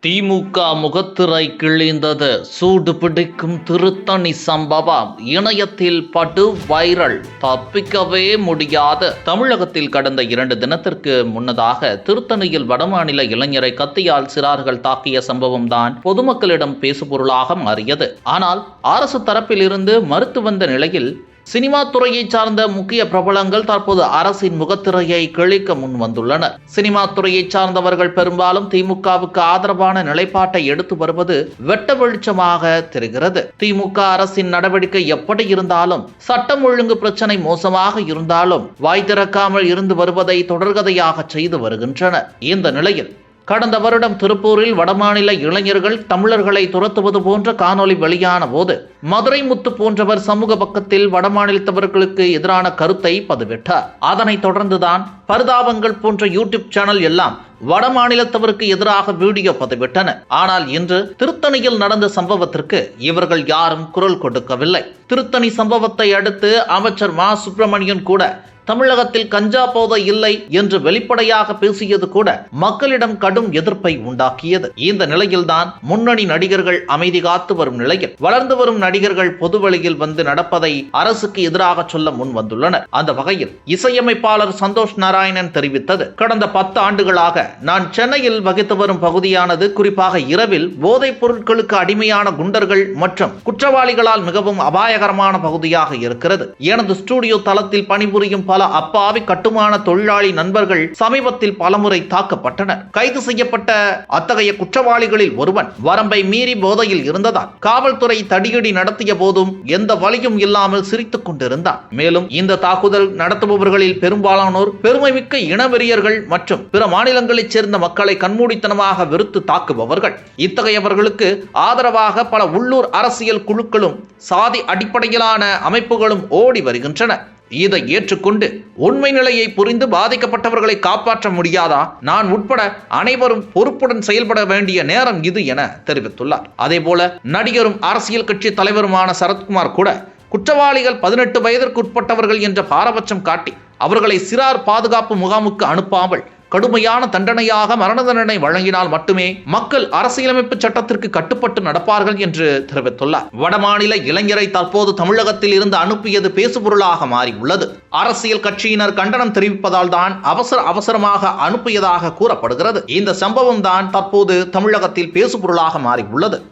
திமுக முகத்திரை கிழிந்தது. சூடு பிடிக்கும் திருத்தணி சம்பவம் இணையத்தில் படு வைரல். தப்பிக்கவே முடியாது. தமிழகத்தில் கடந்த 2 தினத்திற்கு முன்னதாக திருத்தணியில் வடமாநில இளைஞரை கத்தியால் சிறார்கள் தாக்கிய சம்பவம் தான் பொதுமக்களிடம் பேசுபொருளாக மாறியது. ஆனால் அரசு தரப்பில் இருந்து மறுத்து வந்த நிலையில் சினிமா துறையை சார்ந்த முக்கிய பிரபலங்கள் தற்போது அரசின் முகத்திரையை கிழிக்க முன் வந்துள்ளனர். சினிமா துறையை சார்ந்தவர்கள் பெரும்பாலும் திமுகவுக்கு ஆதரவான நிலைப்பாட்டை எடுத்து வருவது வெட்ட வெளிச்சமாக தெரிகிறது. திமுக அரசின் நடவடிக்கை எப்படி இருந்தாலும், சட்டம் ஒழுங்கு பிரச்சனை மோசமாக இருந்தாலும் வாய் திறக்காமல் இருந்து வருவதை தொடர்கதையாக செய்து வருகின்றனர். இந்த நிலையில் கடந்த வருடம் திருப்பூரில் வடமாநில இளைஞர்கள் தமிழர்களை துரத்துவது போன்ற காணொலி வெளியான போது மதுரை முத்து போன்றவர் சமூக பக்கத்தில் வடமாநிலத்தவர்களுக்கு எதிரான கருத்தை பதிவிட்டார். அதனைத் தொடர்ந்துதான் பரிதாபங்கள் போன்ற யூடியூப் சேனல் எல்லாம் வடமாநிலத்தவருக்கு எதிராக வீடியோ பதிவிட்டனர். ஆனால் இன்று திருத்தணியில் நடந்த சம்பவத்திற்கு இவர்கள் யாரும் குரல் கொடுக்கவில்லை. திருத்தணி சம்பவத்தை அடுத்து அமைச்சர் மா சுப்பிரமணியன் கூட தமிழகத்தில் கஞ்சா போதை இல்லை என்று வெளிப்படையாக பேசியது கூட மக்களிடம் கடும் எதிர்ப்பை உண்டாக்கியது. இந்த நிலையில்தான் முன்னணி நடிகர்கள் அமைதி காத்து வரும் நிலையில் வளர்ந்து வரும் நடிகர்கள் பொதுவெளியில் வந்து நடப்பதை அரசுக்கு எதிராக சொல்ல முன் வந்துள்ளனர். அந்த வகையில் இசையமைப்பாளர் சந்தோஷ் நாராயணன் தெரிவித்தது, கடந்த 10 ஆண்டுகளாக நான் சென்னையில் வகித்து வரும் பகுதியானது குறிப்பாக இரவில் போதைப் பொருட்களுக்கு அடிமையான குண்டர்கள் மற்றும் குற்றவாளிகளால் மிகவும் அபாயகரமான பகுதியாக இருக்கிறது. எனது ஸ்டுடியோ தளத்தில் பணிபுரியும் பல அப்பாவி கட்டுமான தொழிலாளி நண்பர்கள் சமீபத்தில் பலமுறை தாக்கப்பட்டனர். கைது செய்யப்பட்ட அத்தகைய குற்றவாளிகளில் ஒருவன் வரம்பை மீறி போதையில் இருந்ததால் காவல்துறை தடியடி நடத்திய போதும் எந்த வலியும் இல்லாமல் சிரித்துக் கொண்டிருந்தான். மேலும் இந்த தாக்குதல் நடத்துபவர்களில் பெரும்பாலானோர் பெருமைமிக்க இனவெறியர்கள் மற்றும் பிற மாநிலங்களைச் சேர்ந்த மக்களை கண்மூடித்தனமாக வெறுத்து தாக்குபவர்கள். இத்தகையவர்களுக்கு ஆதரவாக பல உள்ளூர் அரசியல் குழுக்களும் சாதி அடிப்படையிலான அமைப்புகளும் ஓடி வருகின்றன. இதை ஏற்றுக்கொண்டு உண்மை நிலையை புரிந்து பாதிக்கப்பட்டவர்களை காப்பாற்ற முடியாதா? நான் உட்பட அனைவரும் பொறுப்புடன் செயல்பட வேண்டிய நேரம் இது என தெரிவித்துள்ளார். அதேபோல நடிகரும் அரசியல் கட்சி தலைவருமான சரத்குமார் கூட குற்றவாளிகள் 18 வயதிற்கு உட்பட்டவர்கள் என்ற பாரபட்சம் காட்டி அவர்களை சிறார் பாதுகாப்பு முகாமுக்கு அனுப்பாமல் கடுமையான தண்டனையாக மரண தண்டனை வழங்கினால் மட்டுமே மக்கள் அரசியலமைப்பு சட்டத்திற்கு கட்டுப்பட்டு நடப்பார்கள் என்று தெரிவித்துள்ளார். வடமாநில இளைஞரை தற்போது தமிழகத்தில் இருந்து அனுப்பியது பேசுபொருளாக மாறியுள்ளது. அரசியல் கட்சியினர் கண்டனம் தெரிவிப்பதால் தான் அவசரமாக அனுப்பியதாக கூறப்படுகிறது. இந்த சம்பவம் தான் தற்போது தமிழகத்தில் பேசுபொருளாக மாறியுள்ளது.